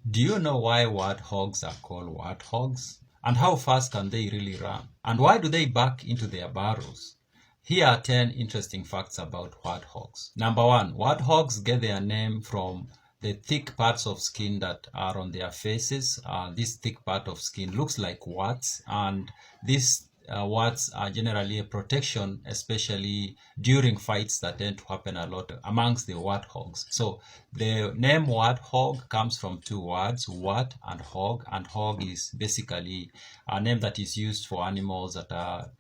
Do you know why warthogs are called warthogs? And how fast can they really run? And why do they back into their burrows? Here are 10 interesting facts about warthogs. Number one, warthogs get their name from the thick parts of skin that are on their faces. This thick part of skin looks like warts, and these warts are generally a protection, especially during fights that tend to happen a lot amongst the warthogs. So the name warthog comes from two words, wart and hog is basically a name that is used for animals that are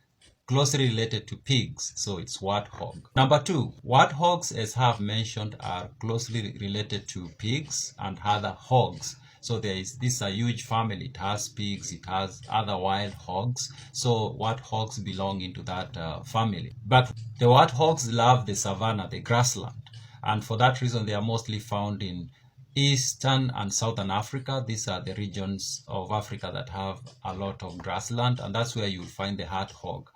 closely related to pigs, so it's warthog. Number two, warthogs, as I have mentioned, are closely related to pigs and other hogs. So this is a huge family. It has pigs, it has other wild hogs. So warthogs belong into that family. But the warthogs love the savanna, the grassland. And for that reason, they are mostly found in Eastern and Southern Africa. These are the regions of Africa that have a lot of grassland, and that's where you'll find the warthog.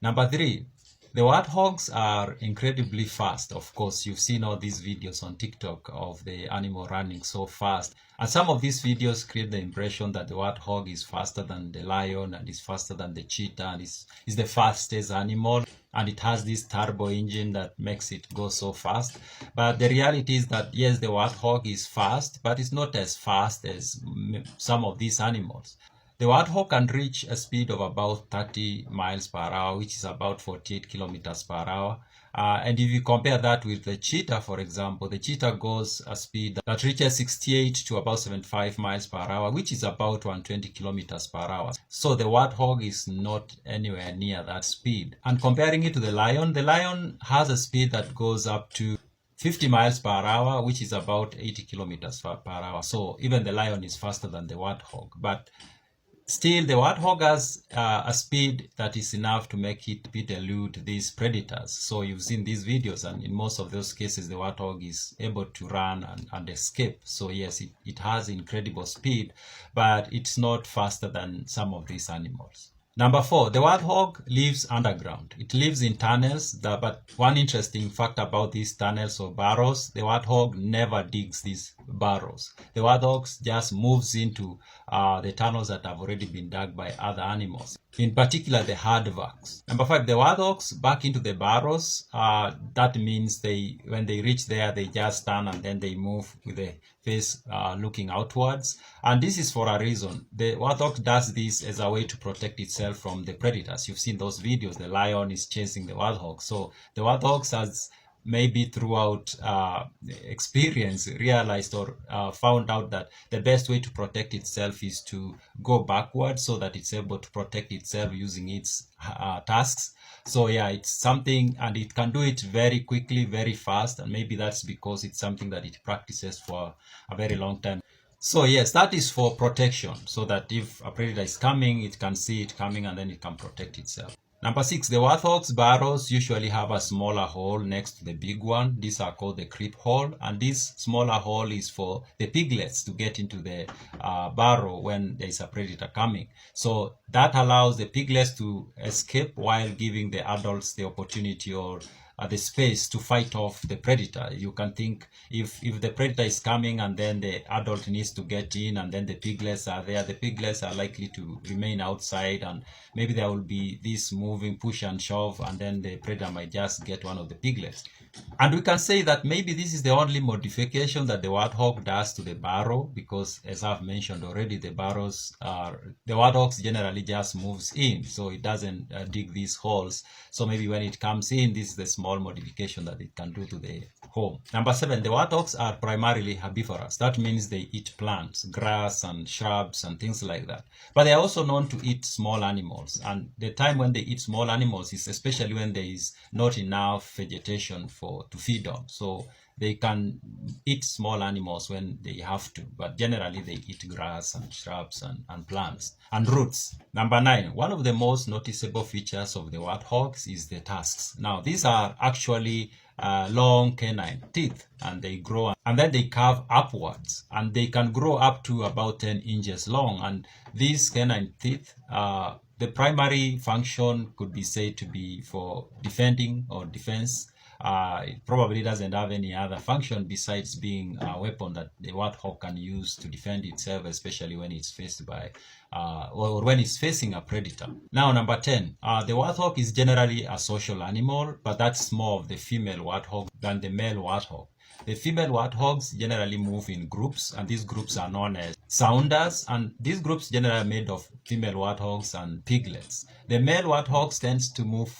Number three, the warthogs are incredibly fast. Of course, you've seen all these videos on TikTok of the animal running so fast. And some of these videos create the impression that the warthog is faster than the lion and is faster than the cheetah and is the fastest animal. And it has this turbo engine that makes it go so fast. But the reality is that, yes, the warthog is fast, but it's not as fast as some of these animals. The warthog can reach a speed of about 30 miles per hour, which is about 48 kilometers per hour. And if you compare that with the cheetah, for example, the cheetah goes a speed that reaches 68 to about 75 miles per hour, which is about 120 kilometers per hour. So the warthog is not anywhere near that speed. And comparing it to the lion has a speed that goes up to 50 miles per hour, which is about 80 kilometers per hour. So even the lion is faster than the warthog. But still, the warthog has a speed that is enough to make it elude these predators. So you've seen these videos, and in most of those cases, the warthog is able to run and escape. So yes, it has incredible speed, but it's not faster than some of these animals. Number four, the warthog lives underground. It lives in tunnels, but one interesting fact about these tunnels or burrows, the warthog never digs these burrows. The warthog just moves into the tunnels that have already been dug by other animals, in particular the hardbacks. Number five, the warthogs back into the burrows. That means when they reach there, they just stand and then they move with the face looking outwards. And this is for a reason. The warthog does this as a way to protect itself from the predators. You've seen those videos. The lion is chasing the warthog. So the warthogs has maybe throughout experience realized or found out that the best way to protect itself is to go backwards so that it's able to protect itself using its tusks. So yeah, it's something, and it can do it very quickly, very fast, and maybe that's because it's something that it practices for a very long time. So yes, that is for protection, so that if a predator is coming, it can see it coming and then it can protect itself. Number six, the warthog's burrows usually have a smaller hole next to the big one. These are called the creep hole, and this smaller hole is for the piglets to get into the burrow when there is a predator coming. So that allows the piglets to escape while giving the adults the opportunity or the space to fight off the predator. You can think if the predator is coming and then the adult needs to get in and then the piglets are there, the piglets are likely to remain outside, and maybe there will be this moving push and shove, and then the predator might just get one of the piglets. And we can say that maybe this is the only modification that the warthog does to the burrow, because as I've mentioned already, the warthogs generally just moves in, so it doesn't dig these holes. So maybe when it comes in, this is the small modification that it can do to the home. Number seven, the warthogs are primarily herbivorous. That means they eat plants, grass and shrubs and things like that. But they are also known to eat small animals. And the time when they eat small animals is especially when there is not enough vegetation to feed on. So they can eat small animals when they have to, but generally they eat grass and shrubs and plants and roots. Number nine, one of the most noticeable features of the warthogs is the tusks. Now, these are actually long canine teeth, and they grow and then they curve upwards, and they can grow up to about 10 inches long. And these canine teeth, the primary function could be said to be for defending or defense It probably doesn't have any other function besides being a weapon that the warthog can use to defend itself, especially when it's faced by or when it's facing a predator. Now, number 10, the warthog is generally a social animal, but that's more of the female warthog than the male warthog. The female warthogs generally move in groups, and these groups are known as sounders, and these groups generally are made of female warthogs and piglets. The male warthogs tends to move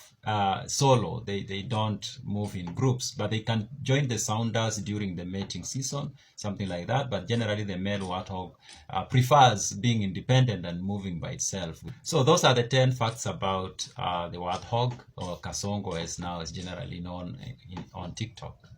solo. They don't move in groups, but they can join the sounders during the mating season, something like that. But generally, the male warthog prefers being independent and moving by itself. So those are the 10 facts about the warthog, or kasongo as now is generally known on TikTok.